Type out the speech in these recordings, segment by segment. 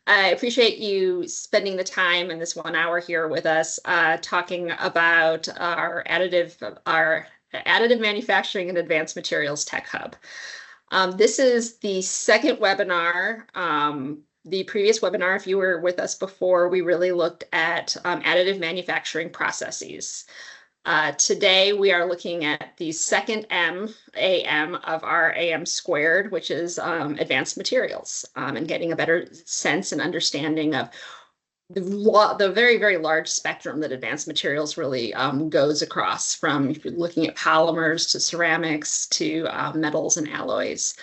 I appreciate you spending the time in this 1 hour here with us, talking about our additive manufacturing and advanced materials tech hub. This is the second webinar. The previous webinar, if you were with us before, we really looked at additive manufacturing processes. Today, we are looking at the second AM of our AM squared, which is advanced materials, and getting a better sense and understanding of the very, very large spectrum that advanced materials really goes across, from if you're looking at polymers to ceramics to metals and alloys.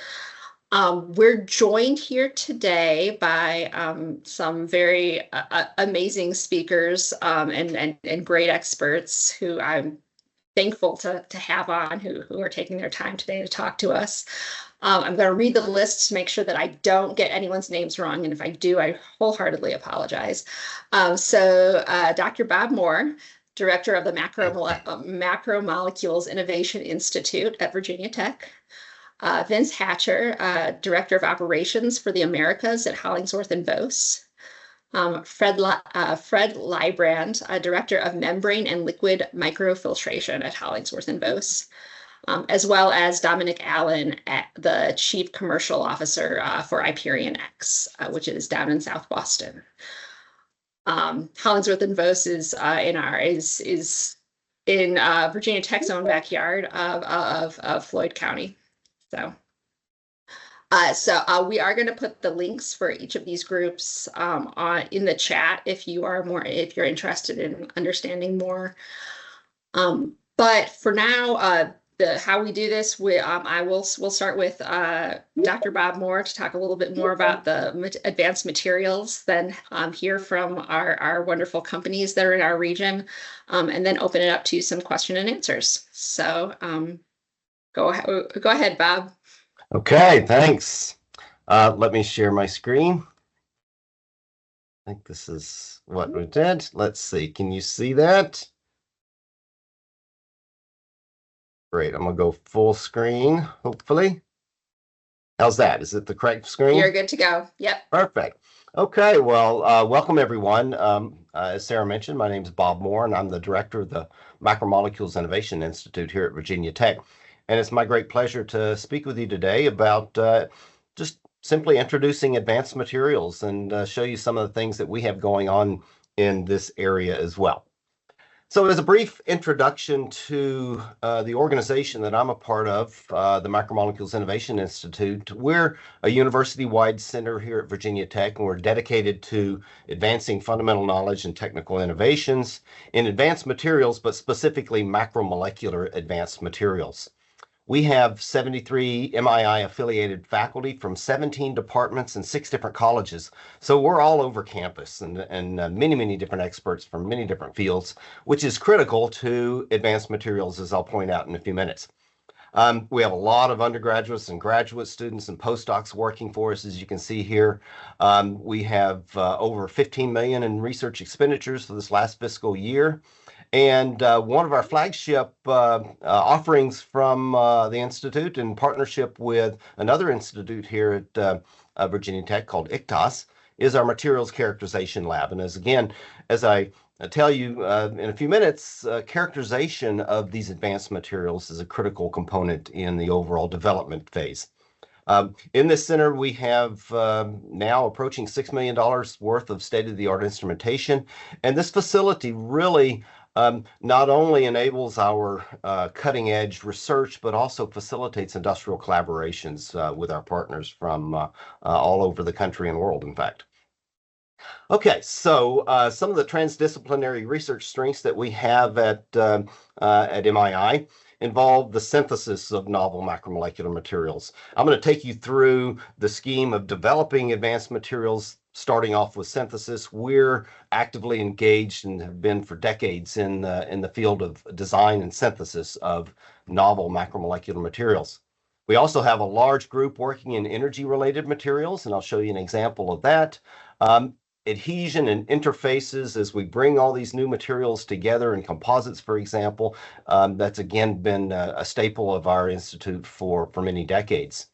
We're joined here today by some very amazing speakers and great experts who I'm thankful to have on, who are taking their time today to talk to us. I'm going to read the list to make sure that I don't get anyone's names wrong, and if I do, I wholeheartedly apologize. Dr. Bob Moore, Director of the Macromolecules Innovation Institute at Virginia Tech. Vince Hatcher, Director of Operations for the Americas at Hollingsworth and Vose. Fred Lybrand, Director of Membrane and Liquid Microfiltration at Hollingsworth and Vose. As well as Dominic Allen, the Chief Commercial Officer for IperionX, which is down in South Boston. Hollingsworth and Vose is in Virginia Tech's own backyard of Floyd County. So we are going to put the links for each of these groups in the chat if you're interested in understanding more. But for now, how we do this, we'll start with Dr. Bob Moore to talk a little bit more about the advanced materials, then hear from our wonderful companies that are in our region, and then open it up to some question and answers. So go ahead, Bob. Okay, thanks. Let me share my screen. I think this is what we did. Let's see. Can you see that? Great. I'm going to go full screen, hopefully. How's that? Is it the correct screen? You're good to go. Yep. Perfect. Okay, well, welcome everyone. As Sarah mentioned, my name is Bob Moore, and I'm the director of the Macromolecules Innovation Institute here at Virginia Tech. And it's my great pleasure to speak with you today about just simply introducing advanced materials and show you some of the things that we have going on in this area as well. So as a brief introduction to the organization that I'm a part of, the Macromolecules Innovation Institute, we're a university-wide center here at Virginia Tech, and we're dedicated to advancing fundamental knowledge and technical innovations in advanced materials, but specifically macromolecular advanced materials. We have 73 MII-affiliated faculty from 17 departments and 6 different colleges. So we're all over campus and many, many different experts from many different fields, which is critical to advanced materials, as I'll point out in a few minutes. We have a lot of undergraduates and graduate students and postdocs working for us, as you can see here. We have over $15 million in research expenditures for this last fiscal year. And one of our flagship offerings from the Institute, in partnership with another institute here at Virginia Tech called ICTAS, is our Materials Characterization Lab. And as I tell you in a few minutes, characterization of these advanced materials is a critical component in the overall development phase. In this center, we have now approaching $6 million worth of state-of-the-art instrumentation. And this facility really not only enables our cutting-edge research, but also facilitates industrial collaborations with our partners from all over the country and world, in fact. Okay, so some of the transdisciplinary research strengths that we have at MII involve the synthesis of novel macromolecular materials. I'm going to take you through the scheme of developing advanced materials, starting off with synthesis. We're actively engaged and have been for decades in the field of design and synthesis of novel macromolecular materials. We also have a large group working in energy-related materials, and I'll show you an example of that. Adhesion and interfaces, as we bring all these new materials together, and composites, for example, that's again been a staple of our institute for many decades.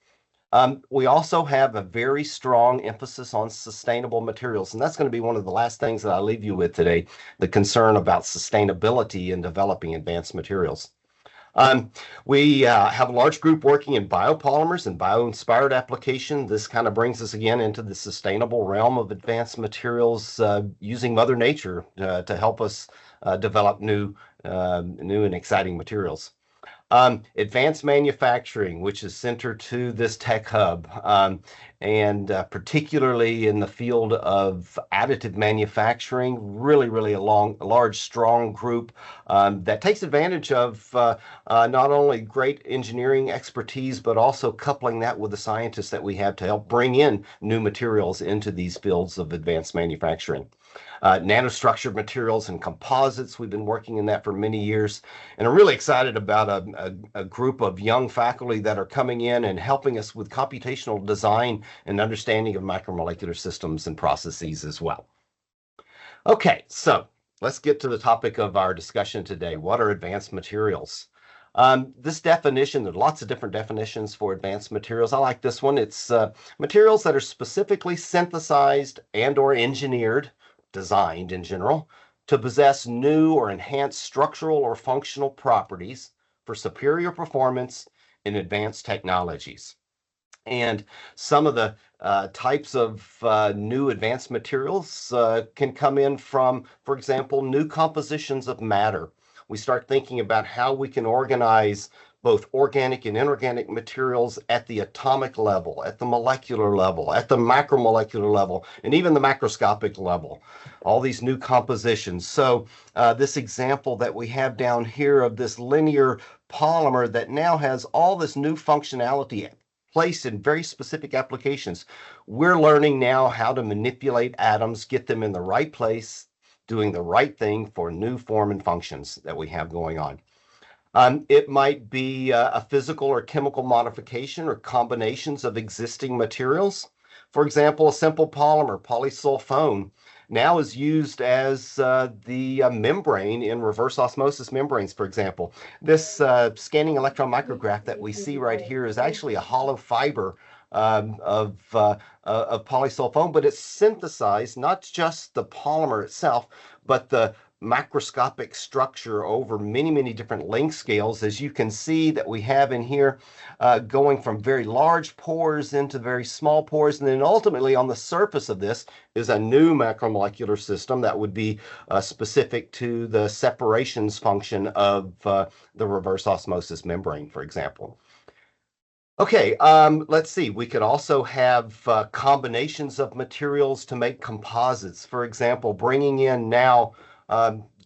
We also have a very strong emphasis on sustainable materials, and that's going to be one of the last things that I leave you with today, the concern about sustainability in developing advanced materials. We have a large group working in biopolymers and bio-inspired application. This kind of brings us again into the sustainable realm of advanced materials, using Mother Nature to help us develop new and exciting materials. Advanced manufacturing, which is centered to this tech hub, and particularly in the field of additive manufacturing, really a large, strong group that takes advantage of not only great engineering expertise, but also coupling that with the scientists that we have to help bring in new materials into these fields of advanced manufacturing. Nanostructured materials and composites. We've been working in that for many years, and I'm really excited about a group of young faculty that are coming in and helping us with computational design and understanding of macromolecular systems and processes as well. Okay, so let's get to the topic of our discussion today. What are advanced materials? This definition, there are lots of different definitions for advanced materials. I like this one. It's materials that are specifically synthesized and or engineered, designed in general, to possess new or enhanced structural or functional properties for superior performance in advanced technologies. And some of the types of new advanced materials can come in from, for example, new compositions of matter. We start thinking about how we can organize both organic and inorganic materials at the atomic level, at the molecular level, at the macromolecular level, and even the macroscopic level. All these new compositions. So this example that we have down here of this linear polymer that now has all this new functionality placed in very specific applications. We're learning now how to manipulate atoms, get them in the right place, doing the right thing for new form and functions that we have going on. It might be a physical or chemical modification or combinations of existing materials. For example, a simple polymer, polysulfone, now is used as the membrane in reverse osmosis membranes, for example. This scanning electron micrograph that we see right here is actually a hollow fiber of polysulfone, but it's synthesized, not just the polymer itself, but the macroscopic structure over many different length scales, as you can see that we have in here, going from very large pores into very small pores, and then ultimately on the surface of this is a new macromolecular system that would be specific to the separations function of the reverse osmosis membrane, for example. Okay, let's see. We could also have combinations of materials to make composites. For example, bringing in now,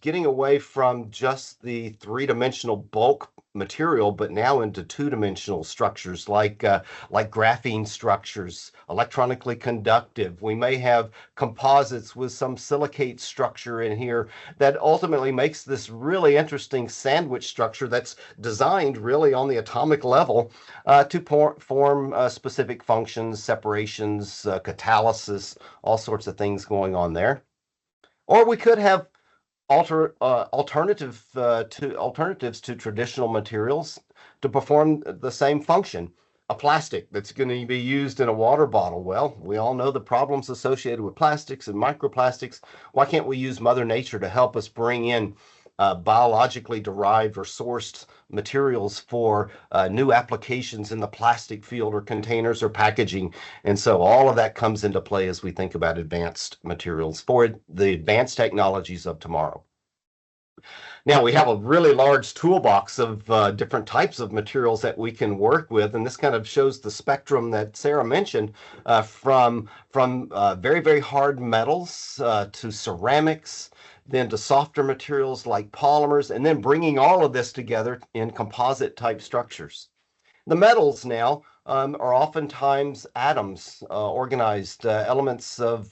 getting away from just the three-dimensional bulk material, but now into two-dimensional structures like graphene structures, electronically conductive. We may have composites with some silicate structure in here that ultimately makes this really interesting sandwich structure that's designed really on the atomic level to form specific functions, separations, catalysis, all sorts of things going on there. Or we could have alternatives to traditional materials to perform the same function. A plastic that's going to be used in a water bottle. Well, we all know the problems associated with plastics and microplastics. Why can't we use Mother Nature to help us bring in biologically derived or sourced materials for new applications in the plastic field or containers or packaging? And so all of that comes into play as we think about advanced materials for the advanced technologies of tomorrow. Now we have a really large toolbox of different types of materials that we can work with, and this kind of shows the spectrum that Sarah mentioned, from very hard metals to ceramics, then to softer materials like polymers, and then bringing all of this together in composite type structures. The metals now are oftentimes atoms, organized elements of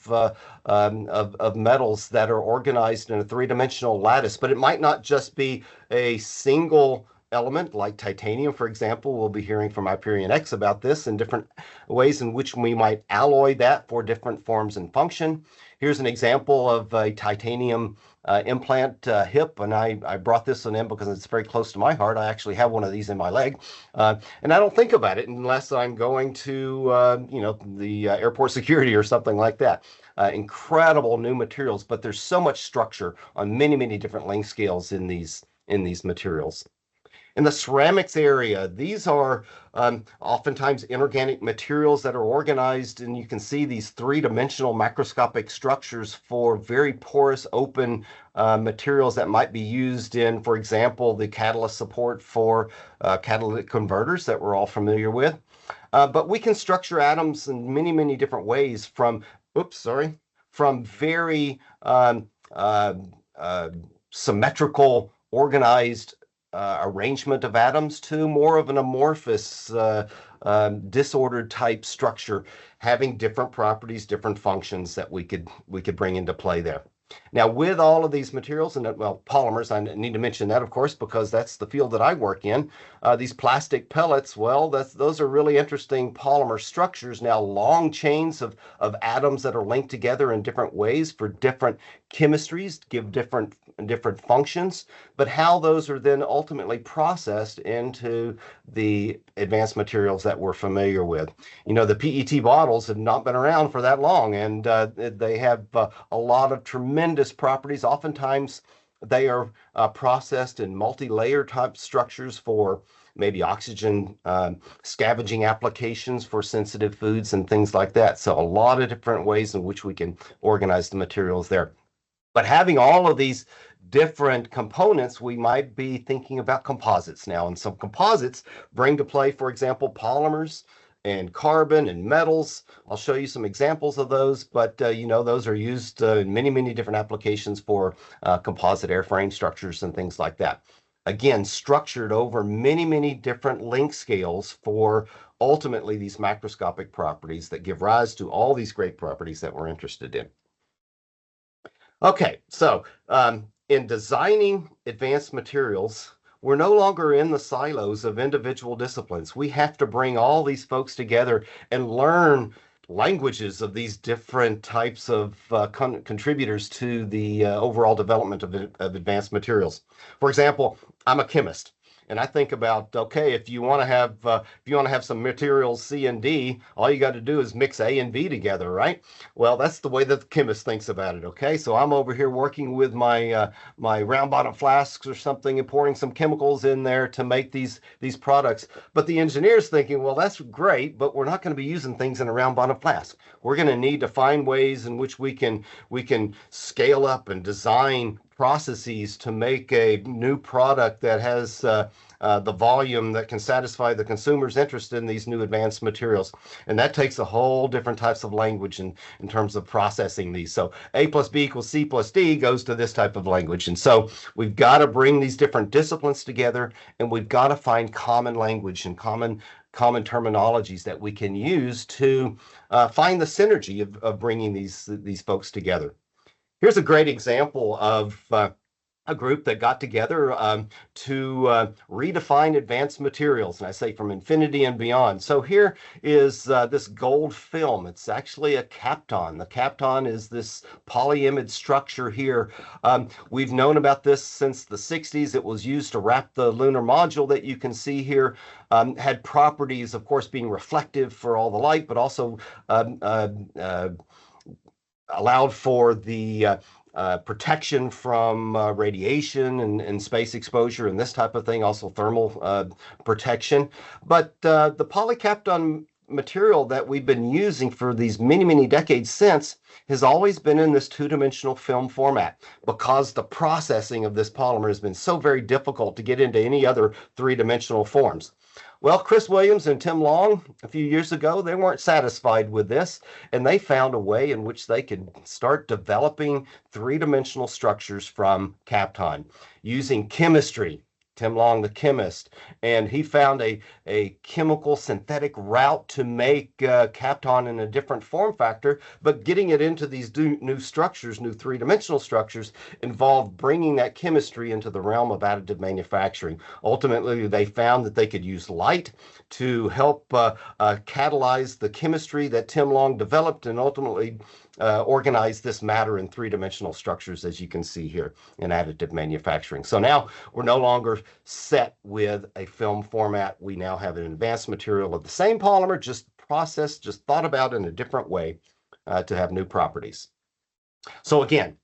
metals that are organized in a three-dimensional lattice, but it might not just be a single element like titanium, for example. We'll be hearing from IperionX about this and different ways in which we might alloy that for different forms and function. Here's an example of a titanium implant hip, and I brought this one in because it's very close to my heart. I actually have one of these in my leg, and I don't think about it unless I'm going to, the airport security or something like that. Incredible new materials, but there's so much structure on many, many different length scales in these materials. In the ceramics area, these are oftentimes inorganic materials that are organized, and you can see these three-dimensional macroscopic structures for very porous, open materials that might be used in, for example, the catalyst support for catalytic converters that we're all familiar with. But we can structure atoms in many, many different ways from very symmetrical, organized arrangement of atoms to more of an amorphous, disordered type structure, having different properties, different functions that we could bring into play there. Now, with all of these materials, and well, polymers, I need to mention that, of course, because that's the field that I work in. These plastic pellets, well, those are really interesting polymer structures. Now, long chains of atoms that are linked together in different ways for different chemistries, give different functions, but how those are then ultimately processed into the advanced materials that we're familiar with. You know, the PET bottles have not been around for that long, and they have a lot of tremendous properties. Oftentimes, they are processed in multi-layer type structures for maybe oxygen scavenging applications for sensitive foods and things like that. So a lot of different ways in which we can organize the materials there. But having all of these different components, we might be thinking about composites now. And some composites bring to play, for example, polymers and carbon and metals. I'll show you some examples of those, but those are used in many, many different applications for composite airframe structures and things like that. Again, structured over many, many different length scales for ultimately these macroscopic properties that give rise to all these great properties that we're interested in. Okay, so in designing advanced materials, we're no longer in the silos of individual disciplines. We have to bring all these folks together and learn languages of these different types of contributors to the overall development of advanced materials. For example, I'm a chemist. And I think about, okay, if you want to have some materials C and D, all you got to do is mix A and B together, right? Well, that's the way that the chemist thinks about it. Okay, so I'm over here working with my my round bottom flasks or something and pouring some chemicals in there to make these products. But the engineer's thinking, well, that's great, but we're not going to be using things in a round bottom flask. We're going to need to find ways in which we can scale up and design processes to make a new product that has the volume that can satisfy the consumer's interest in these new advanced materials. And that takes a whole different types of language in terms of processing these. So A plus B equals C plus D goes to this type of language. And so we've got to bring these different disciplines together, and we've got to find common language and common terminologies that we can use to find the synergy of bringing these folks together. Here's a great example of a group that got together to redefine advanced materials, and I say from infinity and beyond. So here is this gold film. It's actually a Kapton. The Kapton is this polyimide structure here. We've known about this since the 60s. It was used to wrap the lunar module that you can see here. Had properties, of course, being reflective for all the light, but also allowed for the protection from radiation and space exposure and this type of thing, also thermal protection. But the polycapton material that we've been using for these many, many decades since has always been in this two-dimensional film format because the processing of this polymer has been so very difficult to get into any other three-dimensional forms. Well, Chris Williams and Tim Long, a few years ago, they weren't satisfied with this, and they found a way in which they could start developing three-dimensional structures from Kapton using chemistry Tim Long, the chemist, and he found a chemical synthetic route to make Kapton in a different form factor, but getting it into these new structures, new three-dimensional structures, involved bringing that chemistry into the realm of additive manufacturing. Ultimately, they found that they could use light to help catalyze the chemistry that Tim Long developed, and ultimately organize this matter in three-dimensional structures, as you can see here in additive manufacturing. So now we're no longer set with a film format. We now have an advanced material of the same polymer, just processed, just thought about in a different way to have new properties. So again,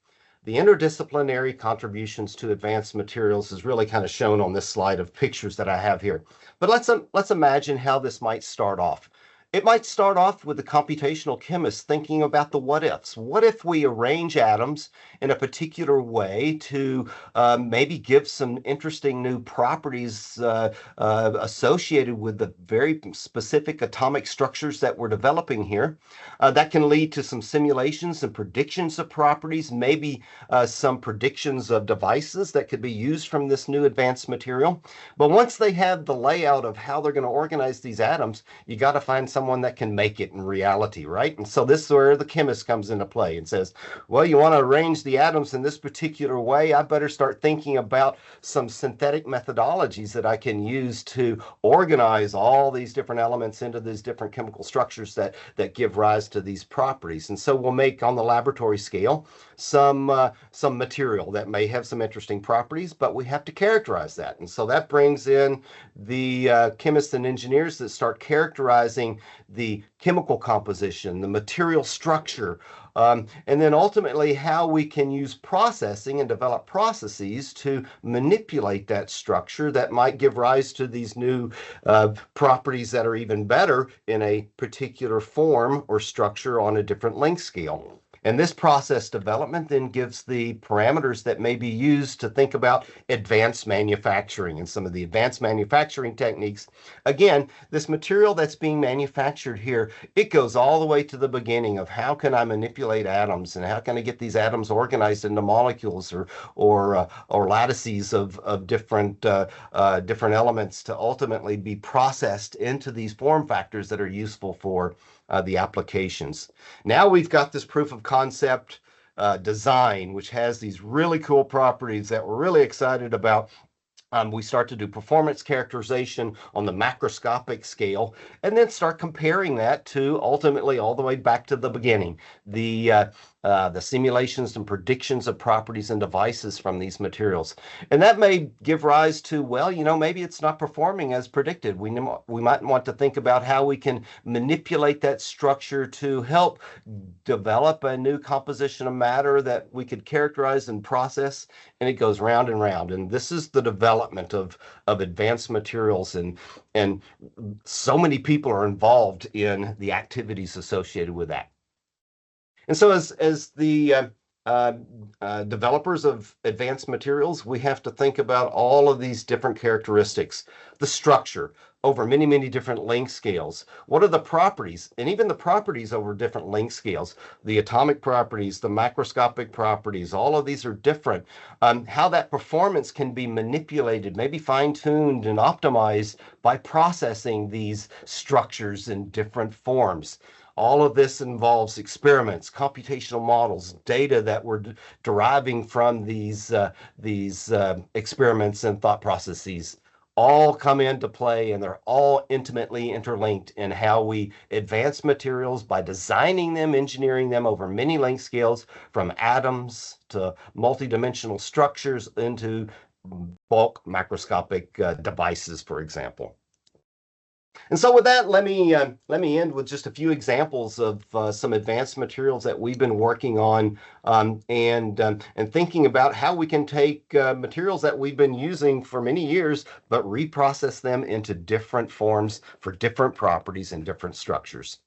the interdisciplinary contributions to advanced materials is really kind of shown on this slide of pictures that I have here. But let's imagine how this might start off. It might start off with the computational chemist thinking about the what ifs. What if we arrange atoms in a particular way to maybe give some interesting new properties associated with the very specific atomic structures that we're developing here? That can lead to some simulations and predictions of properties, maybe some predictions of devices that could be used from this new advanced material. But once they have the layout of how they're going to organize these atoms, you got to find someone that can make it in reality, right? And so this is where the chemist comes into play and says, well, you want to arrange the atoms in this particular way, I better start thinking about some synthetic methodologies that I can use to organize all these different elements into these different chemical structures that give rise to these properties. And so we'll make, on the laboratory scale, some material that may have some interesting properties, but we have to characterize that. And so that brings in the chemists and engineers that start characterizing the chemical composition, the material structure, and then ultimately how we can use processing and develop processes to manipulate that structure that might give rise to these new properties that are even better in a particular form or structure on a different length scale. And this process development then gives the parameters that may be used to think about advanced manufacturing and some of the advanced manufacturing techniques. Again, this material that's being manufactured here, it goes all the way to the beginning of how can I manipulate atoms and how can I get these atoms organized into molecules or lattices of different elements to ultimately be processed into these form factors that are useful for the applications. Now we've got this proof of concept design, which has these really cool properties that we're really excited about. We start to do performance characterization on the macroscopic scale, and then start comparing that to ultimately all the way back to the beginning, the simulations and predictions of properties and devices from these materials. And that may give rise to, well, maybe it's not performing as predicted. We might want to think about how we can manipulate that structure to help develop a new composition of matter that we could characterize and process, and it goes round and round. And this is the development of advanced materials, and so many people are involved in the activities associated with that. And so as the developers of advanced materials, we have to think about all of these different characteristics, the structure over many, many different length scales. What are the properties? And even the properties over different length scales, the atomic properties, the macroscopic properties, all of these are different. How that performance can be manipulated, maybe fine-tuned and optimized by processing these structures in different forms. All of this involves experiments, computational models, data that we're deriving from these experiments and thought processes all come into play, and they're all intimately interlinked in how we advance materials by designing them, engineering them over many length scales, from atoms to multidimensional structures into bulk macroscopic devices, for example. And so with that, let me end with just a few examples of some advanced materials that we've been working on, and thinking about how we can take materials that we've been using for many years, but reprocess them into different forms for different properties and different structures.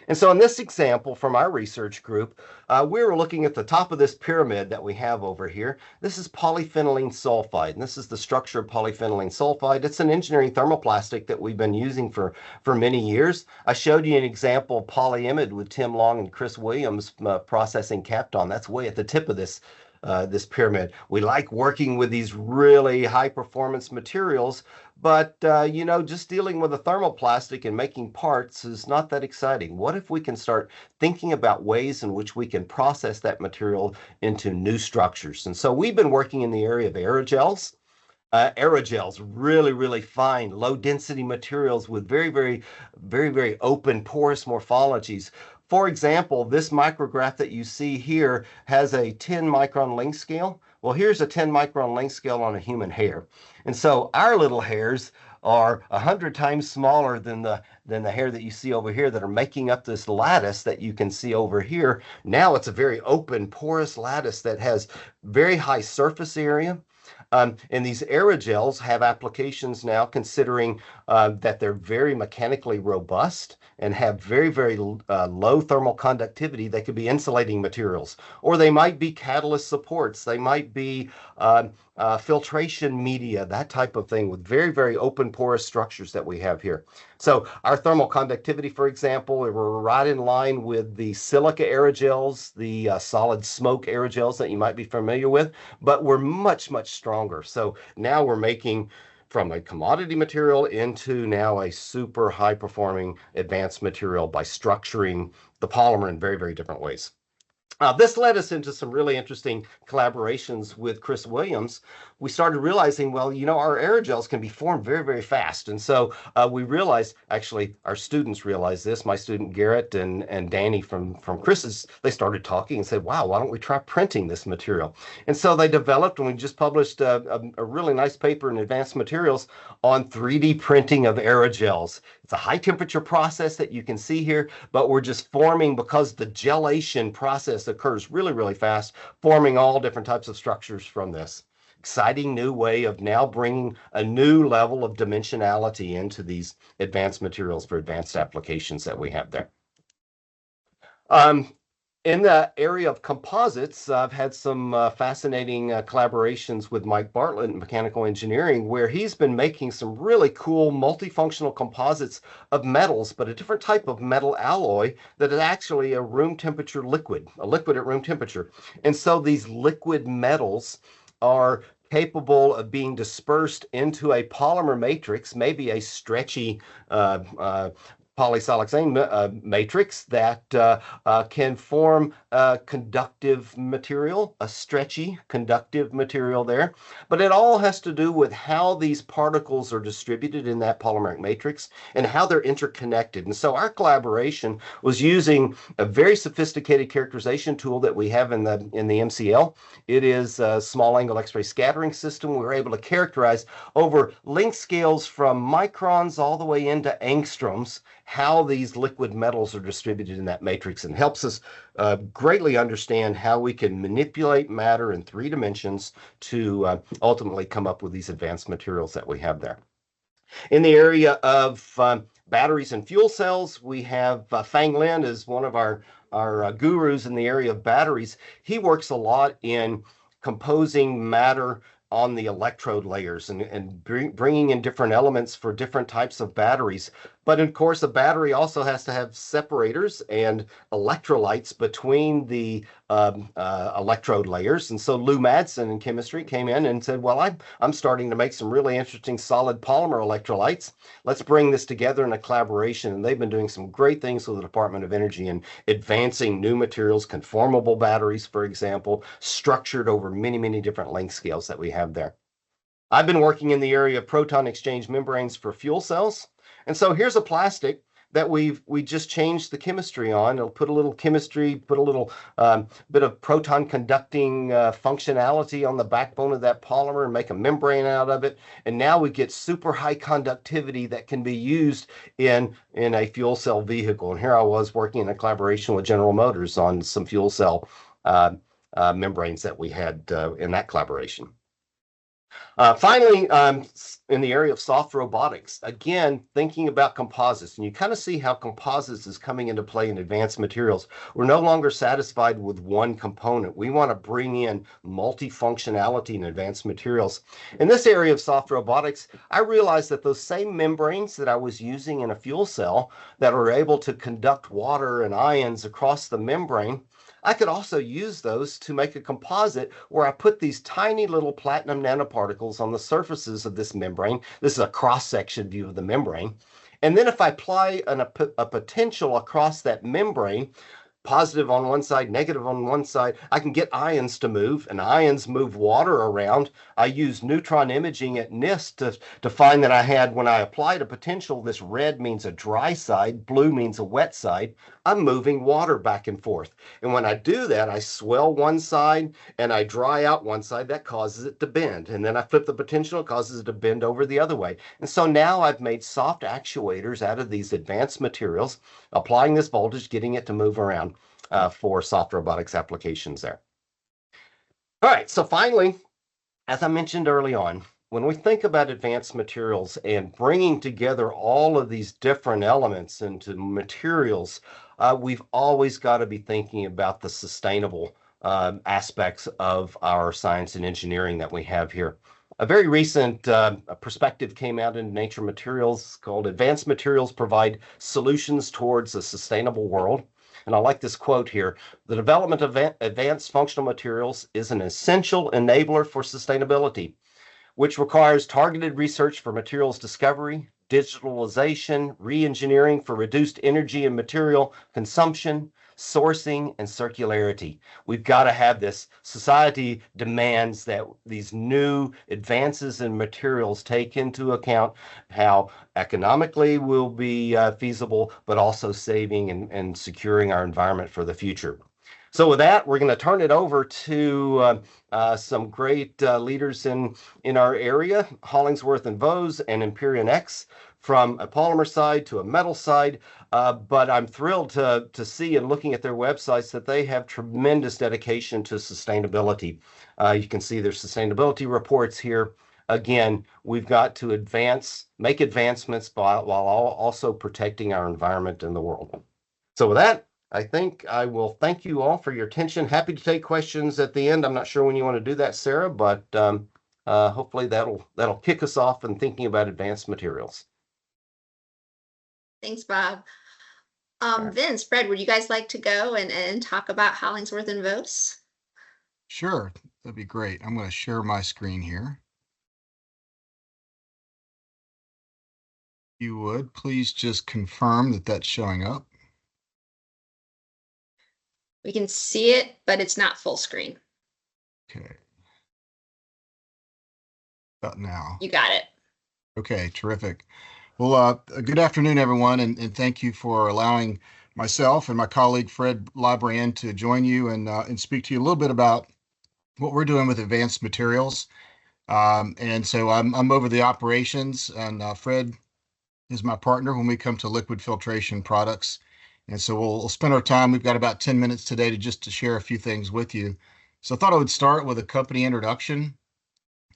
And so in this example from our research group, we were looking at the top of this pyramid that we have over here. This is polyphenylene sulfide, and this is the structure of polyphenylene sulfide. It's an engineering thermoplastic that we've been using for many years. I showed you an example of polyimide with Tim Long and Chris Williams processing Kapton. That's way at the tip of this this pyramid. We like working with these really high performance materials, but you know, just dealing with a thermoplastic and making parts is not that exciting. What if we can start thinking about ways in which we can process that material into new structures? And so we've been working in the area of aerogels. Aerogels, really fine, low density materials with very open porous morphologies. For example, this micrograph that you see here has a 10 micron length scale. Well, here's a 10 micron length scale on a human hair. And so our little hairs are 100 times smaller than the hair that you see over here that are making up this lattice that you can see over here. Now it's a very open porous lattice that has very high surface area. And these aerogels have applications now considering that they're very mechanically robust and have very low thermal conductivity. They could be insulating materials, or they might be catalyst supports. They might be filtration media, that type of thing, with very open porous structures that we have here. So our thermal conductivity, for example, we're right in line with the silica aerogels, the solid smoke aerogels that you might be familiar with, but we're much stronger. So now we're making from a commodity material into now a super high performing advanced material by structuring the polymer in very different ways. This led us into some really interesting collaborations with Chris Williams. We started realizing, well, you know, our aerogels can be formed very fast. And so we realized, actually, our students realized this. My student Garrett and Danny from Chris's, they started talking and said, wow, why don't we try printing this material? And so they developed, and we just published a really nice paper in Advanced Materials on 3D printing of aerogels. It's a high temperature process that you can see here, but we're just forming, because the gelation process occurs really fast, forming all different types of structures from this. Exciting new way of now bringing a new level of dimensionality into these advanced materials for advanced applications that we have there. In the area of composites, I've had some fascinating collaborations with Mike Bartlett in mechanical engineering, where he's been making some really cool multifunctional composites of metals, but a different type of metal alloy that is actually a room temperature liquid, a liquid at room temperature. And so these liquid metals are capable of being dispersed into a polymer matrix, maybe a stretchy polysiloxane matrix that can form a conductive material, a stretchy conductive material there. But it all has to do with how these particles are distributed in that polymeric matrix and how they're interconnected. And so our collaboration was using a very sophisticated characterization tool that we have in the MCL. It is a small angle X-ray scattering system. We were able to characterize over length scales from microns all the way into angstroms how these liquid metals are distributed in that matrix, and helps us greatly understand how we can manipulate matter in 3 dimensions to ultimately come up with these advanced materials that we have there. In the area of batteries and fuel cells, we have Fang Lin is one of our gurus in the area of batteries. He works a lot in composing matter on the electrode layers and bringing in different elements for different types of batteries. But of course, a battery also has to have separators and electrolytes between the electrode layers. And so Lou Madsen in chemistry came in and said, well, I'm starting to make some really interesting solid polymer electrolytes. Let's bring this together in a collaboration. And they've been doing some great things with the Department of Energy and advancing new materials, conformable batteries, for example, structured over many different length scales that we have there. I've been working in the area of proton exchange membranes for fuel cells. And so here's a plastic that we just changed the chemistry on. It'll put a little chemistry, put a little bit of proton conducting functionality on the backbone of that polymer and make a membrane out of it. And now we get super high conductivity that can be used in a fuel cell vehicle. And here I was working in a collaboration with General Motors on some fuel cell membranes that we had in that collaboration. Finally, in the area of soft robotics, again, thinking about composites, and you kind of see how composites is coming into play in advanced materials. We're no longer satisfied with one component. We want to bring in multifunctionality in advanced materials. In this area of soft robotics, I realized that those same membranes that I was using in a fuel cell that are able to conduct water and ions across the membrane, I could also use those to make a composite where I put these tiny little platinum nanoparticles on the surfaces of this membrane. This is a cross-section view of the membrane. And then if I apply a potential across that membrane, positive on one side, negative on one side, I can get ions to move, and ions move water around. I use neutron imaging at NIST to find that I had, when I applied a potential, this red means a dry side, blue means a wet side. I'm moving water back and forth. And when I do that, I swell one side and I dry out one side. That causes it to bend. And then I flip the potential, it causes it to bend over the other way. And so now I've made soft actuators out of these advanced materials, applying this voltage, getting it to move around for soft robotics applications there. All right, so finally, as I mentioned early on, when we think about advanced materials and bringing together all of these different elements into materials, we've always got to be thinking about the sustainable aspects of our science and engineering that we have here. A very recent perspective came out in Nature Materials called Advanced Materials Provide Solutions Towards a Sustainable World. And I like this quote here: the development of advanced functional materials is an essential enabler for sustainability, which requires targeted research for materials discovery, digitalization, re-engineering for reduced energy and material consumption, sourcing, and circularity. We've got to have this. Society demands that these new advances in materials take into account how economically will be feasible, but also saving and securing our environment for the future. So with that, we're going to turn it over to some great leaders in our area, Hollingsworth and Vose and IperionX, from a polymer side to a metal side. But I'm thrilled to see, and looking at their websites, that they have tremendous dedication to sustainability. You can see their sustainability reports here. Again, we've got to make advancements while also protecting our environment and the world. So with that, I think I will thank you all for your attention. Happy to take questions at the end. I'm not sure when you want to do that, Sarah, but hopefully that'll kick us off in thinking about advanced materials. Thanks, Bob. Vince, Fred, would you guys like to go and talk about Hollingsworth and Vose? Sure, that'd be great. I'm going to share my screen here. If you would, please just confirm that that's showing up. We can see it, but it's not full screen. Okay. About now. You got it. Okay, terrific. Well, good afternoon, everyone, and thank you for allowing myself and my colleague Fred Lybrand to join you and speak to you a little bit about what we're doing with advanced materials. And so I'm over the operations, and Fred is my partner when we come to liquid filtration products. And so we'll spend our time. We've got about 10 minutes today to share a few things with you. So I thought I would start with a company introduction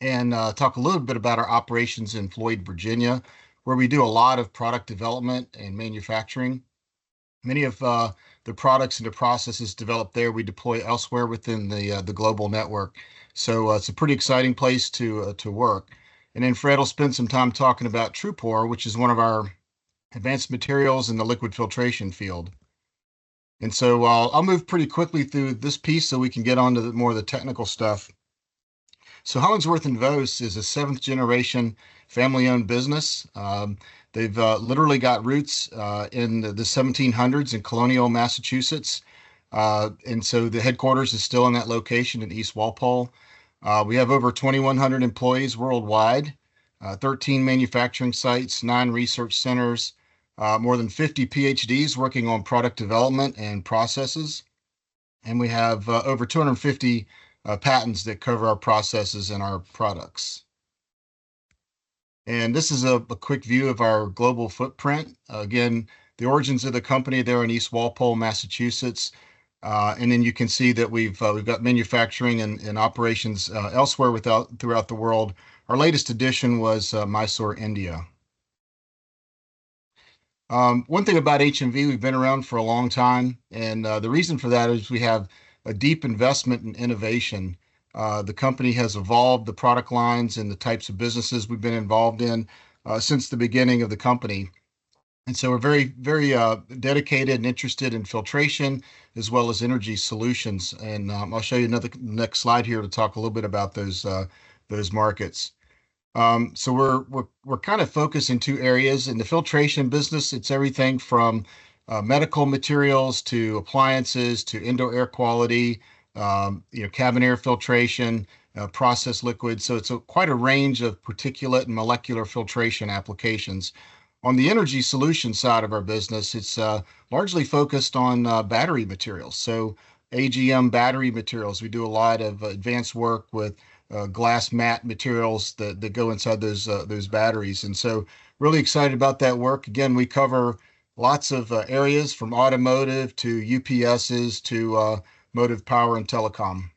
and talk a little bit about our operations in Floyd, Virginia, where we do a lot of product development and manufacturing. Many of the products and the processes developed there we deploy elsewhere within the global network. So it's a pretty exciting place to work. And then Fred will spend some time talking about TruePore, which is one of our advanced materials in the liquid filtration field. And so I'll move pretty quickly through this piece so we can get on to more of the technical stuff. So Hollingsworth and Vose is a 7th generation family-owned business. They've literally got roots in the 1700s in Colonial, Massachusetts. And so the headquarters is still in that location in East Walpole. We have over 2,100 employees worldwide, 13 manufacturing sites, 9 research centers, more than 50 PhDs working on product development and processes. And we have over 250 patents that cover our processes and our products. And this is a quick view of our global footprint. Again, the origins of the company there in East Walpole, Massachusetts. And then you can see that we've got manufacturing and operations elsewhere throughout the world. Our latest addition was Mysore, India. One thing about HMV, we've been around for a long time, and the reason for that is we have a deep investment in innovation. The company has evolved the product lines and the types of businesses we've been involved in since the beginning of the company. And so we're very dedicated and interested in filtration as well as energy solutions. And I'll show you another next slide here to talk a little bit about those markets. So we're kind of focused in two areas. In the filtration business, it's everything from medical materials to appliances to indoor air quality, cabin air filtration, process liquids. So it's quite a range of particulate and molecular filtration applications. On the energy solution side of our business, it's largely focused on battery materials. So AGM battery materials. We do a lot of advanced work with glass mat materials that go inside those batteries. And so really excited about that work. Again, we cover lots of areas from automotive to UPSs to motive power and telecom.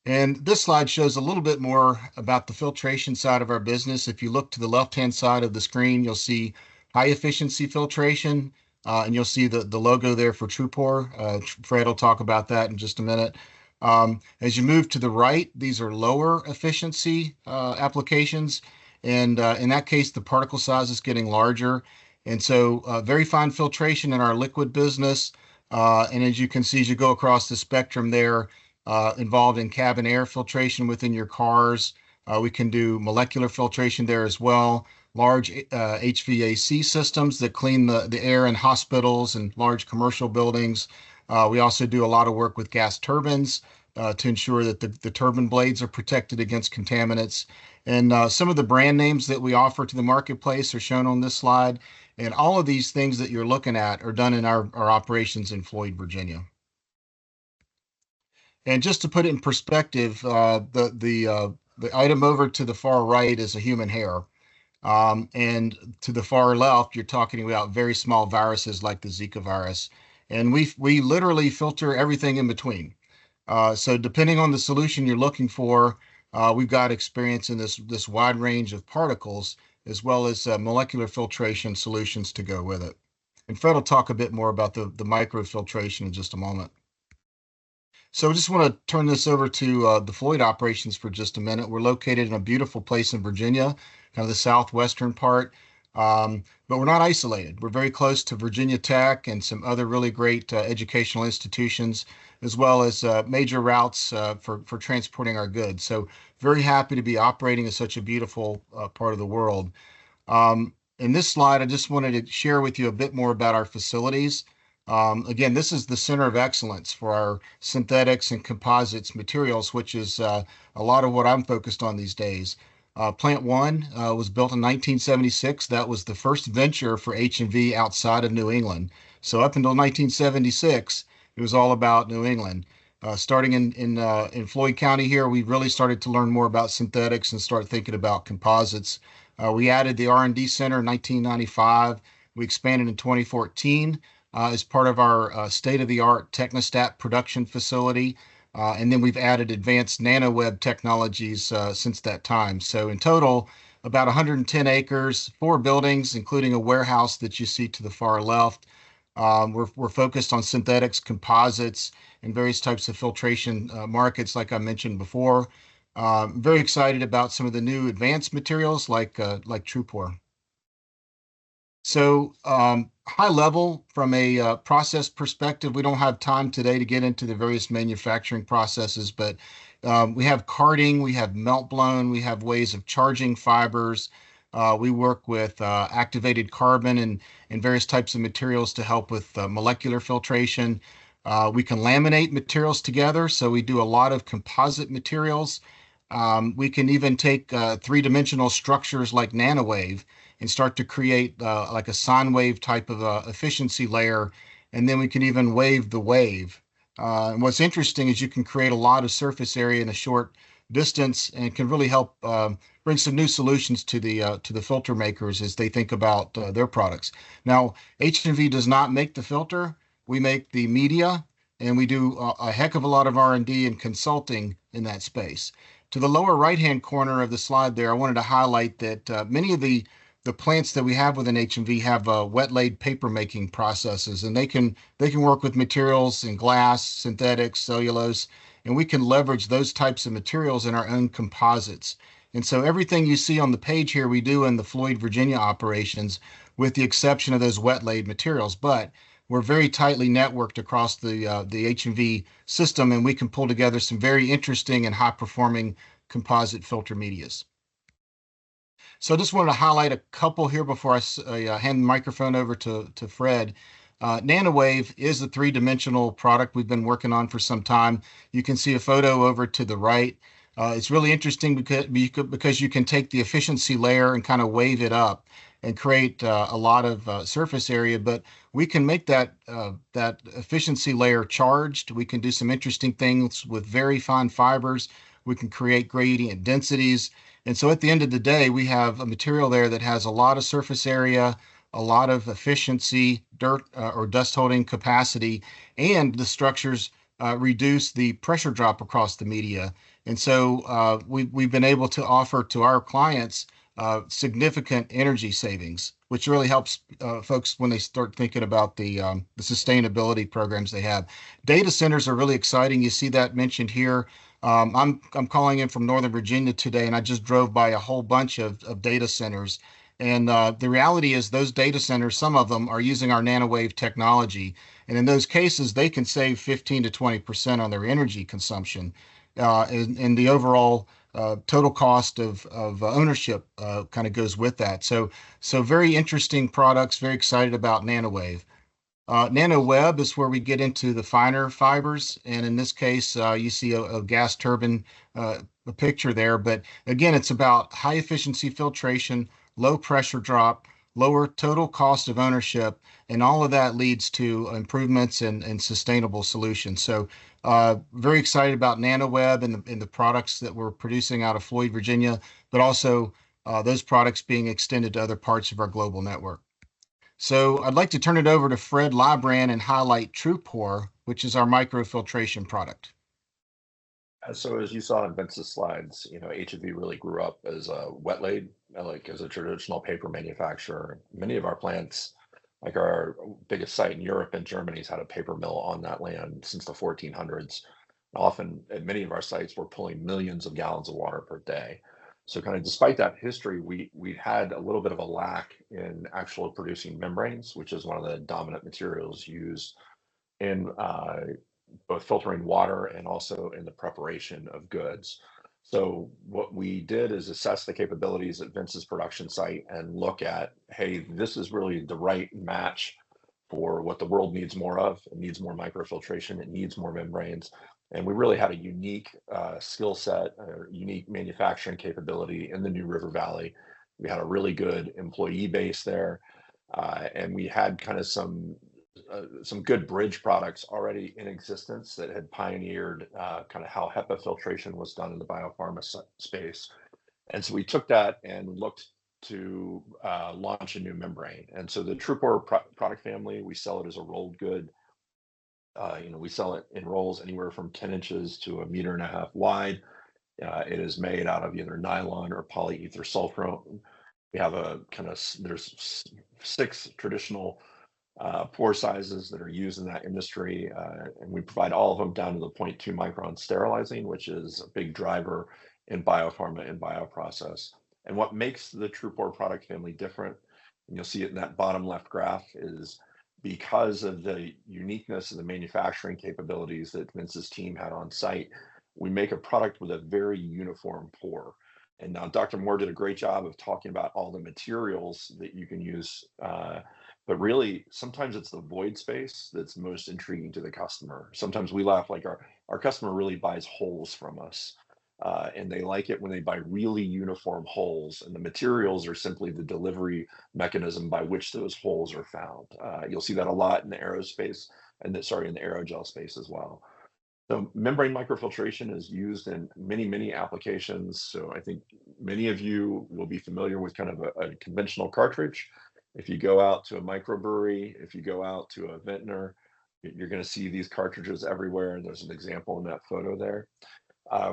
And this slide shows a little bit more about the filtration side of our business. If you look to the left-hand side of the screen, you'll see high efficiency filtration, and you'll see the logo there for TruPore. Fred will talk about that in just a minute. As you move to the right, these are lower efficiency applications. And in that case, the particle size is getting larger. And so very fine filtration in our liquid business. And as you can see, as you go across the spectrum there, involved in cabin air filtration within your cars. We can do molecular filtration there as well. Large HVAC systems that clean the air in hospitals and large commercial buildings. We also do a lot of work with gas turbines to ensure that the turbine blades are protected against contaminants. And some of the brand names that we offer to the marketplace are shown on this slide. And all of these things that you're looking at are done in our operations in Floyd, Virginia. And just to put it in perspective, the item over to the far right is a human hair. And to the far left, you're talking about very small viruses like the Zika virus. And we literally filter everything in between. So depending on the solution you're looking for, we've got experience in this wide range of particles, as well as molecular filtration solutions to go with it. And Fred will talk a bit more about the microfiltration in just a moment. So I just want to turn this over to the Floyd operations for just a minute. We're located in a beautiful place in Virginia, kind of the southwestern part, but we're not isolated. We're very close to Virginia Tech and some other really great educational institutions, as well as major routes for transporting our goods. So very happy to be operating in such a beautiful part of the world. In this slide, I just wanted to share with you a bit more about our facilities. Again, this is the center of excellence for our synthetics and composites materials, which is a lot of what I'm focused on these days. Plant 1 was built in 1976. That was the first venture for H&V outside of New England. So up until 1976, it was all about New England. Starting in Floyd County here, we really started to learn more about synthetics and start thinking about composites. We added the R&D center in 1995. We expanded in 2014. As part of our state-of-the-art Technostat production facility. And then we've added advanced nanoweb technologies since that time. So in total, about 110 acres, 4 buildings, including a warehouse that you see to the far left. We're focused on synthetics, composites, and various types of filtration markets, like I mentioned before. Very excited about some of the new advanced materials like TruPore. So high level from a process perspective, we don't have time today to get into the various manufacturing processes, but we have carding, we have melt blown, we have ways of charging fibers. We work with activated carbon and various types of materials to help with molecular filtration. We can laminate materials together, so we do a lot of composite materials. We can even take three-dimensional structures like nanowave and start to create like a sine wave type of efficiency layer, and then we can even wave the wave. And what's interesting is you can create a lot of surface area in a short distance, and can really help bring some new solutions to the filter makers as they think about their products. Now, H&V does not make the filter; we make the media, and we do a heck of a lot of R&D and consulting in that space. To the lower right-hand corner of the slide there, I wanted to highlight that many of the plants that we have within H&V have wet laid paper making processes, and they can work with materials in glass, synthetics, cellulose, and we can leverage those types of materials in our own composites. And so everything you see on the page here we do in the Floyd, Virginia operations, with the exception of those wet laid materials. But we're very tightly networked across the H&V system, and we can pull together some very interesting and high performing composite filter medias. So I just wanted to highlight a couple here before I hand the microphone over to Fred. NanoWave is a three-dimensional product we've been working on for some time. You can see a photo over to the right. It's really interesting because you can take the efficiency layer and kind of wave it up and create a lot of surface area, but we can make that efficiency layer charged. We can do some interesting things with very fine fibers. We can create gradient densities. And so at the end of the day, we have a material there that has a lot of surface area, a lot of efficiency, dirt or dust holding capacity, and the structures reduce the pressure drop across the media. And so we've been able to offer to our clients significant energy savings, which really helps folks when they start thinking about the sustainability programs they have. Data centers are really exciting. You see that mentioned here. I'm calling in from Northern Virginia today, and I just drove by a whole bunch of data centers. And the reality is those data centers, some of them are using our nanowave technology. And in those cases, they can save 15 to 20% on their energy consumption. And the overall total cost of ownership kind of goes with that. So very interesting products, very excited about NanoWave. NanoWeb is where we get into the finer fibers. And in this case, you see a gas turbine a picture there. But again, it's about high efficiency filtration, low pressure drop, lower total cost of ownership, and all of that leads to improvements and sustainable solutions. So very excited about NanoWeb and the products that we're producing out of Floyd, Virginia, but also those products being extended to other parts of our global network. So I'd like to turn it over to Fred Lybrand and highlight TruePore, which is our microfiltration product. So as you saw in Vince's slides, H&V really grew up as a wet laid, like as a traditional paper manufacturer. Many of our plants, like our biggest site in Europe and Germany's had a paper mill on that land since the 1400s. Often at many of our sites, we're pulling millions of gallons of water per day. So kind of despite that history, we had a little bit of a lack in actually producing membranes, which is one of the dominant materials used in both filtering water and also in the preparation of goods. So what we did is assess the capabilities at Vince's production site and look at, hey, this is really the right match for what the world needs more of. It needs more microfiltration, it needs more membranes. And we really had a unique skill set, a unique manufacturing capability in the New River Valley. We had a really good employee base there. And we had kind of some good bridge products already in existence that had pioneered kind of how HEPA filtration was done in the biopharma space. And so we took that and looked to launch a new membrane. And so the TruePore product family, we sell it as a rolled good. We sell it in rolls anywhere from 10 inches to 1.5 meters wide. It is made out of either nylon or polyether sulfurone. We have there's 6 traditional pore sizes that are used in that industry, and we provide all of them down to the 0.2 micron sterilizing, which is a big driver in biopharma and bioprocess. And what makes the TruePore product family different, and you'll see it in that bottom left graph, is because of the uniqueness of the manufacturing capabilities that Vince's team had on site, we make a product with a very uniform pore. And now Dr. Moore did a great job of talking about all the materials that you can use, but really sometimes it's the void space that's most intriguing to the customer. Sometimes we laugh, like our customer really buys holes from us. And they like it when they buy really uniform holes, and the materials are simply the delivery mechanism by which those holes are found. You'll see that a lot in the aerospace and in the aerogel space as well. So membrane microfiltration is used in many applications. So I think many of you will be familiar with kind of a conventional cartridge. If you go out to a microbrewery, if you go out to a vintner, you're going to see these cartridges everywhere. And there's an example in that photo there.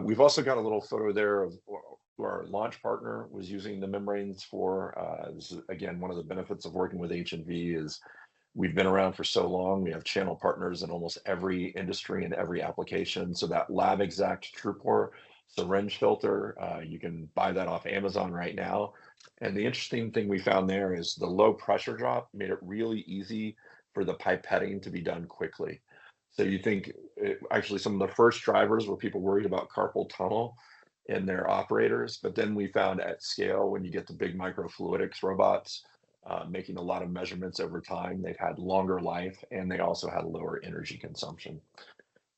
We've also got a little photo there of who our launch partner was using the membranes for. This is, again, one of the benefits of working with H&V is we've been around for so long. We have channel partners in almost every industry and every application. So that lab exact TruePore syringe filter. You can buy that off Amazon right now. And the interesting thing we found there is the low pressure drop made it really easy for the pipetting to be done quickly. So you think actually some of the first drivers were people worried about carpal tunnel in their operators, but then we found at scale when you get the big microfluidics robots making a lot of measurements over time, they've had longer life and they also had lower energy consumption.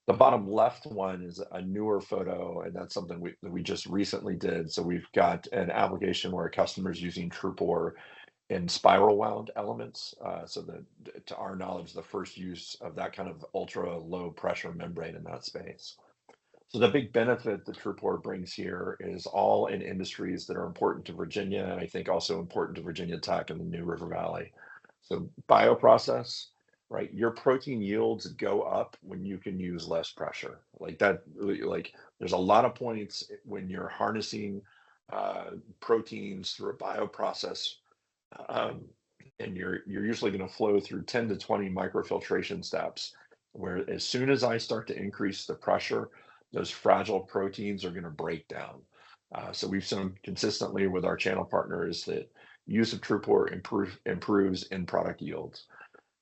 The bottom left one is a newer photo, and that's something we just recently did. So we've got an application where a customer is using TruePore in spiral wound elements. So to our knowledge, the first use of that kind of ultra low pressure membrane in that space. So the big benefit that TruePore brings here is all in industries that are important to Virginia, and I think also important to Virginia Tech and the New River Valley. So bioprocess, right? Your protein yields go up when you can use less pressure. Like that, like there's a lot of points when you're harnessing proteins through a bioprocess, and you're usually going to flow through 10 to 20 microfiltration steps, where as soon as I start to increase the pressure, those fragile proteins are going to break down. So we've seen consistently with our channel partners that use of TruePore improves in product yields.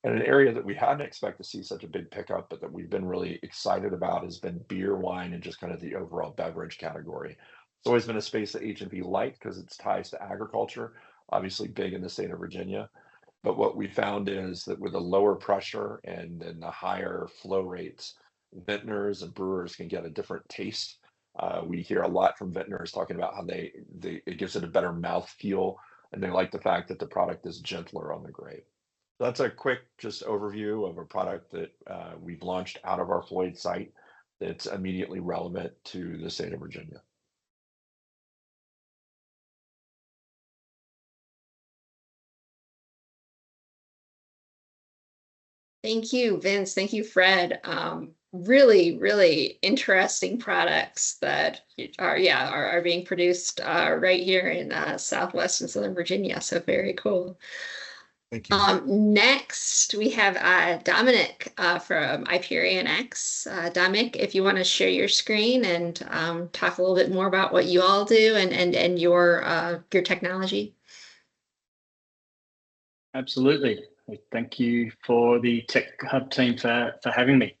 And an area that we hadn't expected to see such a big pickup, but that we've been really excited about has been beer, wine, and just kind of the overall beverage category. It's always been a space that H&P liked because it's ties to agriculture, obviously big in the state of Virginia. But what we found is that with the lower pressure and then the higher flow rates, vintners and brewers can get a different taste. We hear a lot from vintners talking about how it gives it a better mouth feel, and they like the fact that the product is gentler on the grape. So that's a quick just overview of a product that we've launched out of our Floyd site that's immediately relevant to the state of Virginia. Thank you, Vince. Thank you, Fred. Really, really interesting products that are being produced right here in Southwest and Southern Virginia. So very cool. Thank you. Next, we have Dominic from IperionX. Dominic, if you want to share your screen and talk a little bit more about what you all do and your technology. Absolutely. Thank you for the Tech Hub team for having me.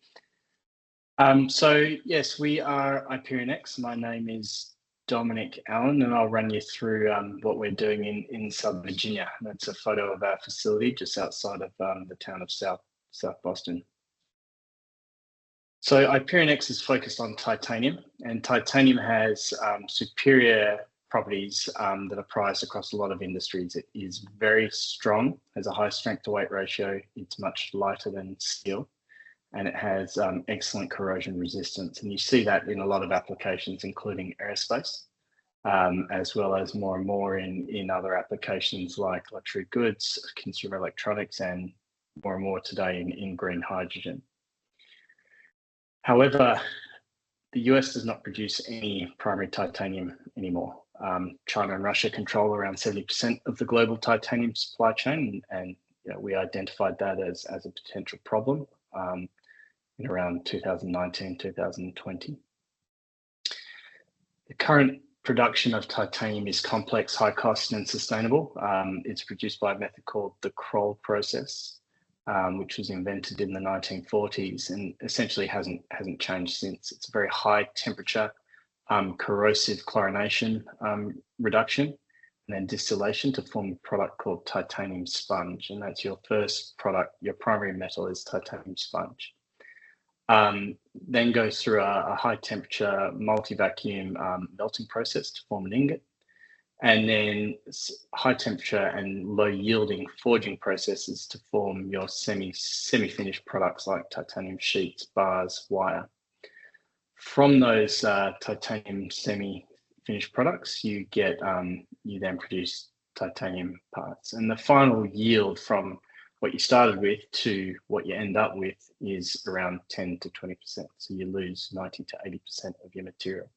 So yes, we are IperionX. My name is Dominic Allen, and I'll run you through what we're doing in Southern Virginia. That's a photo of our facility just outside of the town of South Boston. So IperionX is focused on titanium, and titanium has superior properties that are prized across a lot of industries. It is very strong, has a high strength to weight ratio. It's much lighter than steel, and it has excellent corrosion resistance. And you see that in a lot of applications, including aerospace, as well as more and more in other applications like luxury goods, consumer electronics, and more today in green hydrogen. However, the US does not produce any primary titanium anymore. China and Russia control around 70% of the global titanium supply chain, and we identified that as a potential problem in around 2019, 2020. The current production of titanium is complex, high cost, and sustainable. It's produced by a method called the Kroll process, which was invented in the 1940s and essentially hasn't changed since. It's a very high temperature, corrosive chlorination reduction, and then distillation to form a product called titanium sponge. And that's your first product. Your primary metal is titanium sponge. Then goes through a high temperature multi-vacuum melting process to form an ingot. And then high temperature and low yielding forging processes to form your semi-finished products like titanium sheets, bars, wire. From those titanium semi-finished products, you then produce titanium parts. And the final yield from what you started with to what you end up with is around 10 to 20%. So you lose 90 to 80% of your material.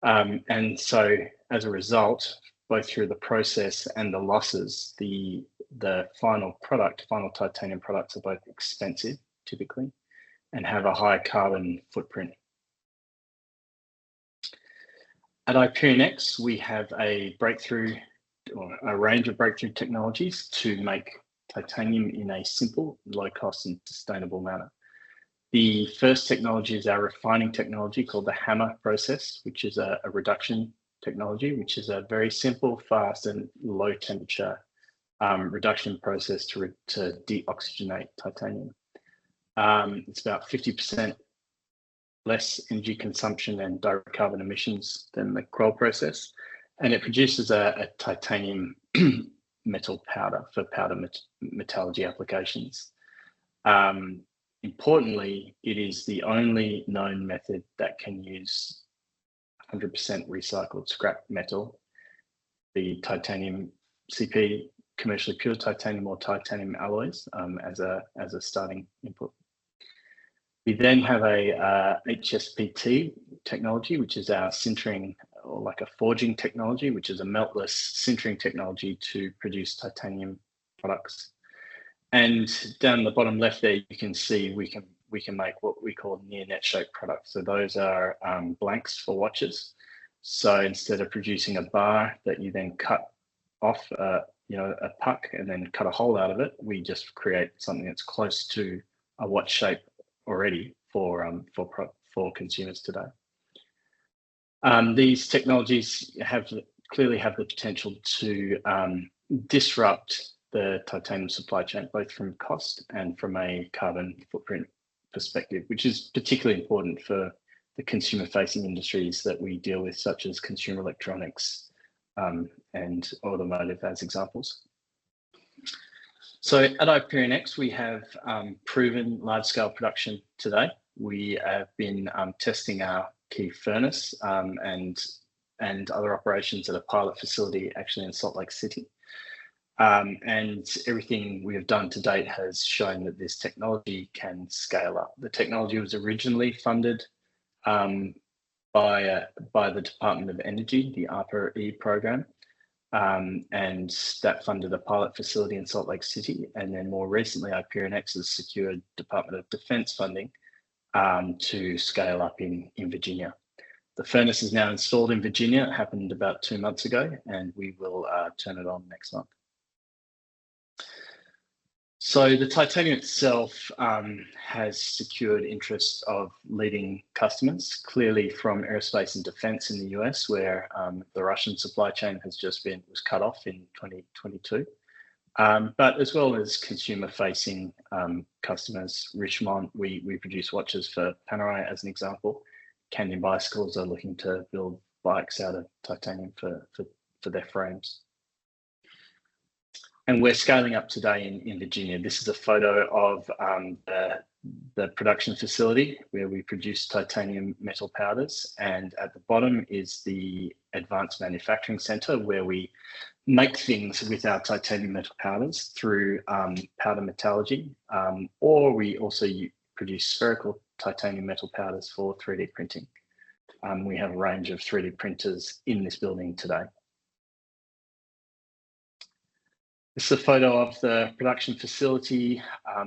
And so as a result, both through the process and the losses, the final titanium products are both expensive, typically, and have a high carbon footprint. At IperionX, we have a range of breakthrough technologies to make titanium in a simple, low-cost and sustainable manner. The first technology is our refining technology called the hammer process, which is a reduction technology, which is a very simple, fast and low temperature reduction process to deoxygenate titanium. It's about 50% less energy consumption and direct carbon emissions than the Kroll process, and it produces a titanium metal powder for powder metallurgy applications. Importantly, it is the only known method that can use 100% recycled scrap metal, the titanium CP, commercially pure titanium or titanium alloys, as a starting input. We then have a HSPT technology, which is our sintering, or like a forging technology, which is a meltless sintering technology to produce titanium products. And down the bottom left there, you can see we can make what we call near net shape products. So those are blanks for watches. So instead of producing a bar that you then cut off, a puck and then cut a hole out of it, we just create something that's close to a watch shape already for consumers today. These technologies clearly have the potential to disrupt the titanium supply chain, both from cost and from a carbon footprint perspective, which is particularly important for the consumer-facing industries that we deal with, such as consumer electronics and automotive as examples. So at IperionX, we have proven large-scale production today. We have been testing our key furnace and other operations at a pilot facility actually in Salt Lake City. And everything we have done to date has shown that this technology can scale up. The technology was originally funded by the Department of Energy, the ARPA-E program, and that funded a pilot facility in Salt Lake City. And then more recently, IperionX has secured Department of Defense funding to scale up in Virginia. The furnace is now installed in Virginia. It happened about 2 months ago, and we will turn it on next month. So the titanium itself has secured interest of leading customers, clearly from aerospace and defense in the US, where the Russian supply chain was cut off in 2022, but as well as consumer-facing customers. Richemont, we produce watches for Panerai as an example. Canyon Bicycles are looking to build bikes out of titanium for their frames. And we're scaling up today in Virginia. This is a photo of the production facility where we produce titanium metal powders. And at the bottom is the Advanced Manufacturing Center, where we make things with our titanium metal powders through powder metallurgy, or we also produce spherical titanium metal powders for 3D printing. We have a range of 3D printers in this building today. This is a photo of the production facility.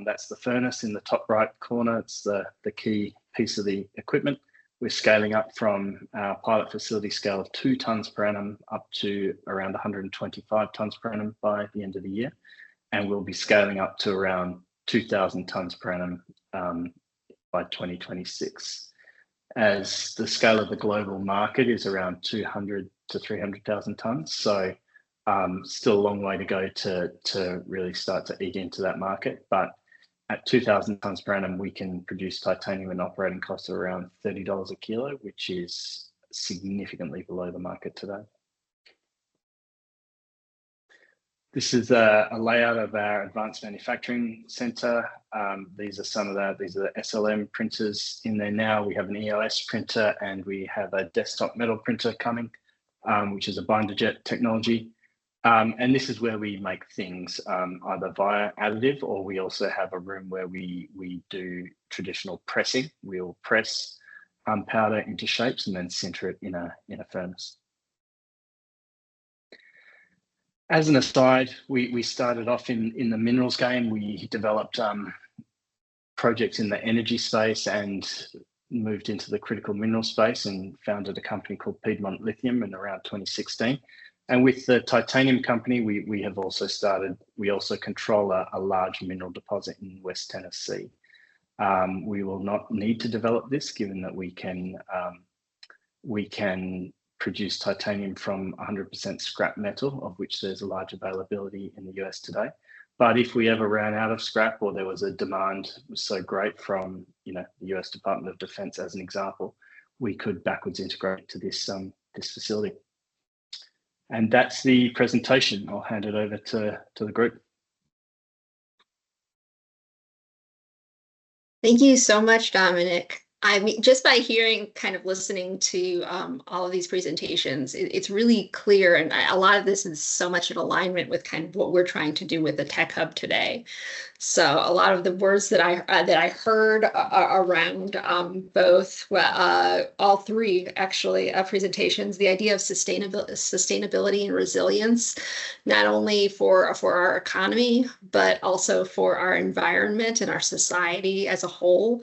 That's the furnace in the top right corner. It's the key piece of the equipment. We're scaling up from our pilot facility scale of 2 tons per annum up to around 125 tons per annum by the end of the year. And we'll be scaling up to around 2,000 tons per annum by 2026. As the scale of the global market is around 200 to 300,000 tons. So still a long way to go to really start to eat into that market. But at 2,000 tons per annum, we can produce titanium at an operating cost of around $30 a kilo, which is significantly below the market today. This is a layout of our Advanced Manufacturing Center. These are the SLM printers in there now. We have an EOS printer and we have a desktop metal printer coming, which is a binder jet technology. And this is where we make things either via additive, or we also have a room where we do traditional pressing. We'll press powder into shapes and then sinter it in a furnace. As an aside, we started off in the minerals game. We developed projects in the energy space, and moved into the critical mineral space and founded a company called Piedmont Lithium in around 2016. And with the titanium company, we also control a large mineral deposit in West Tennessee. We will not need to develop this, given that we can produce titanium from 100% scrap metal, of which there's a large availability in the US today. But if we ever ran out of scrap, or there was a demand so great from the US Department of Defense, as an example, we could backwards integrate to this facility. And that's the presentation. I'll hand it over to the group. Thank you so much, Dominic. I mean, just by listening to all of these presentations, it's really clear, and a lot of this is so much in alignment with kind of what we're trying to do with the Tech Hub today. So a lot of the words that I heard around both all three actually presentations, the idea of sustainability and resilience, not only for our economy but also for our environment and our society as a whole.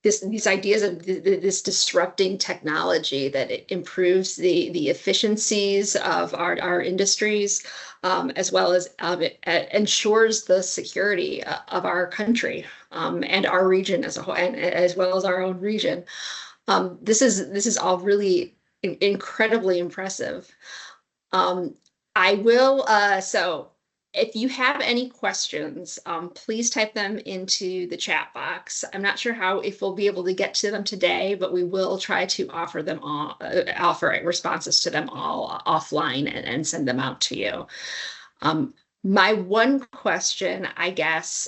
These ideas of this disrupting technology that it improves the efficiencies of our industries, as well as it ensures the security of our country and our region as a whole, and as well as our own region. This is all really incredibly impressive. I will so. If you have any questions, please type them into the chat box. I'm not sure if we'll be able to get to them today, but we will try to offer responses to them all offline and send them out to you. My one question, I guess,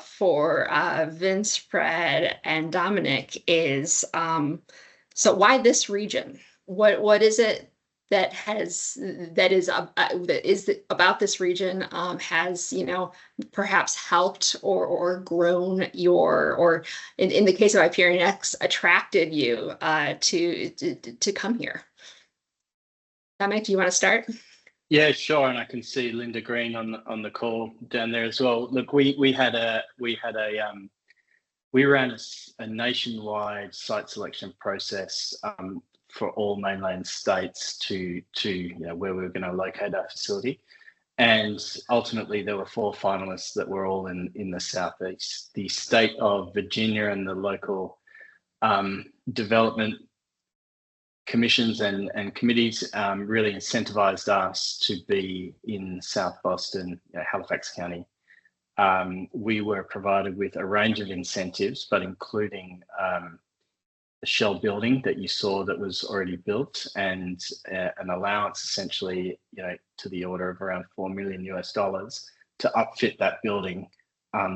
for Vince, Fred, and Dominic is, so why this region? What is it that is about this region has perhaps helped or grown or in the case of IperionX attracted you to come here? Dominic, do you want to start? Yeah, sure. And I can see Linda Green on the call down there as well. Look, we ran a nationwide site selection process for all mainland states to where we were going to locate our facility. And ultimately, there were 4 finalists that were all in the Southeast. The state of Virginia and the local development commissions and committees really incentivized us to be in South Boston, Halifax County. We were provided with a range of incentives, but including the shell building that you saw that was already built, and an allowance essentially, to the order of around $4 million to upfit that building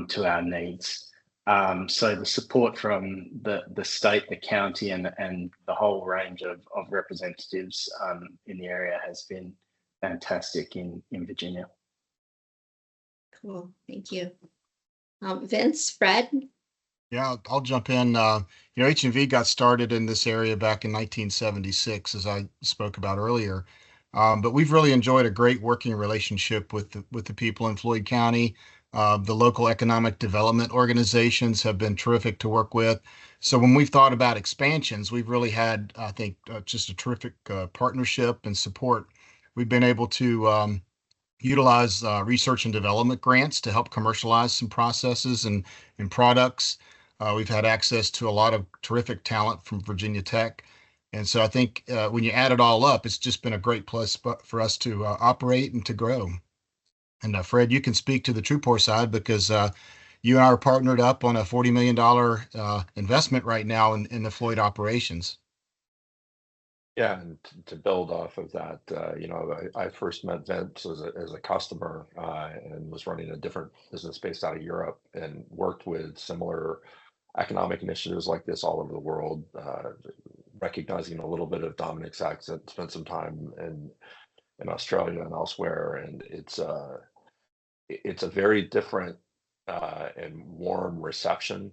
to our needs. So the support from the state, the county, and the whole range of representatives in the area has been fantastic in Virginia. Cool, thank you. Vince, Fred? Yeah, I'll jump in. H&V got started in this area back in 1976, as I spoke about earlier. But we've really enjoyed a great working relationship with the people in Floyd County. The local economic development organizations have been terrific to work with. So when we've thought about expansions, we've really had, I think, just a terrific partnership and support. We've been able to utilize research and development grants to help commercialize some processes and products. We've had access to a lot of terrific talent from Virginia Tech. And so I think when you add it all up, it's just been a great place for us to operate and to grow. And Fred, you can speak to the TruePore side, because you and I are partnered up on a $40 million investment right now in the Floyd operations. Yeah, and to build off of that, I first met Vince as a customer and was running a different business based out of Europe, and worked with similar economic initiatives like this all over the world, recognizing a little bit of Dominic's accent, spent some time in Australia and elsewhere, and it's a very different and warm reception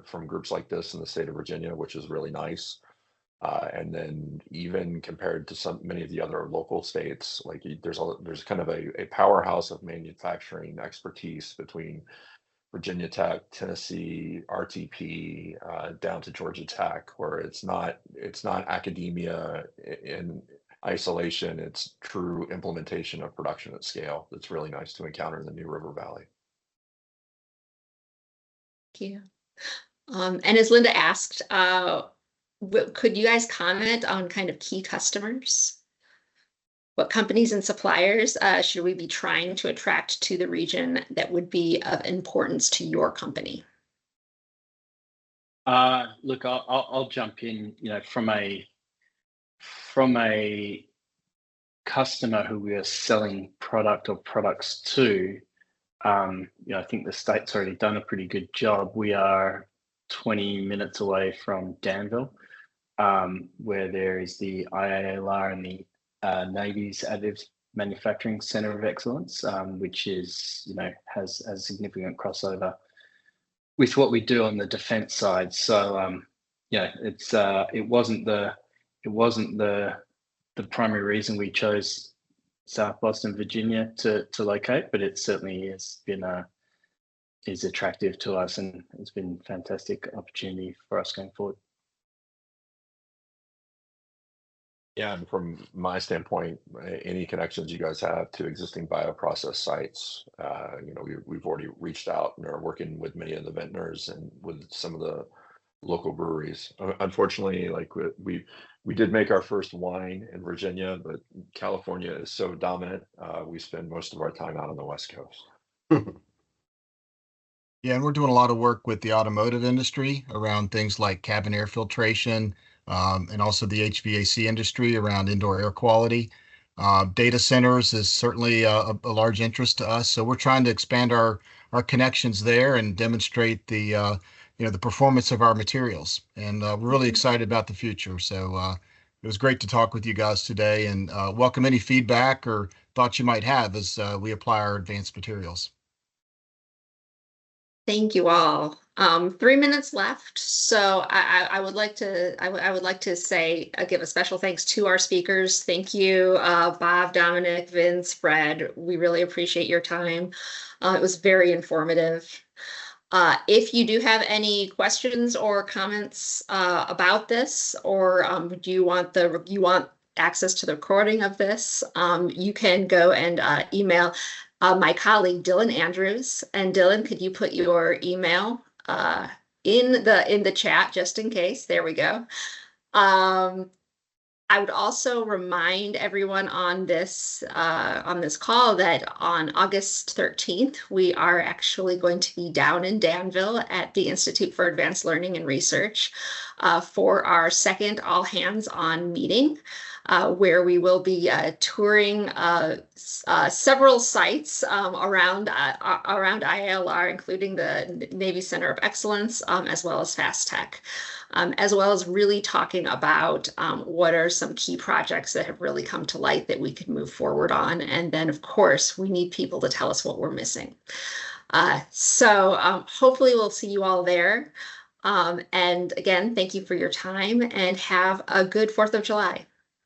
from groups like this in the state of Virginia, which is really nice. And then even compared to many of the other local states, like there's kind of a powerhouse of manufacturing expertise between Virginia Tech, Tennessee, RTP, down to Georgia Tech, where it's not academia in isolation. It's true implementation of production at scale. That's really nice to encounter in the New River Valley. Thank you. And as Linda asked, could you guys comment on kind of key customers? What companies and suppliers should we be trying to attract to the region that would be of importance to your company? Look, I'll jump in. You know, from a customer who we are selling product or products to, you know, I think the state's already done a pretty good job. We are 20 minutes away from Danville, where there is the IALR and the Navy's Additive Manufacturing Center of Excellence, which is, you know, has a significant crossover with what we do on the defense side. So, yeah, it wasn't the primary reason we chose South Boston, Virginia to locate, but it certainly has been is attractive to us, and it's been a fantastic opportunity for us going forward. Yeah, and from my standpoint, any connections you guys have to existing bioprocess sites, you know, we've already reached out and are working with many of the vintners and with some of the local breweries. Unfortunately, like we did make our first wine in Virginia, but California is so dominant. We spend most of our time out on the West Coast. Yeah, and we're doing a lot of work with the automotive industry around things like cabin air filtration, and also the HVAC industry around indoor air quality. Data centers is certainly a large interest to us. So we're trying to expand our connections there and demonstrate the you know, the performance of our materials. And we're really excited about the future. So it was great to talk with you guys today, and welcome any feedback or thoughts you might have as we apply our advanced materials. Thank you all. 3 minutes left, so I would like to say give a special thanks to our speakers. Thank you, Bob, Dominic, Vince, Fred. We really appreciate your time. It was very informative. If you do have any questions or comments about this, or do you want access to the recording of this, you can go and email my colleague Dylan Andrews. And Dylan, could you put your email in the chat just in case? There we go. I would also remind everyone on this call that on August 13th, we are actually going to be down in Danville at the Institute for Advanced Learning and Research for our second all hands on meeting, where we will be touring several sites around IALR, including the Navy Center of Excellence, as well as Fast Tech. As well as really talking about what are some key projects that have really come to light that we could move forward on. And then, of course, we need people to tell us what we're missing. So hopefully we'll see you all there. And again, thank you for your time, and have a good 4th of July.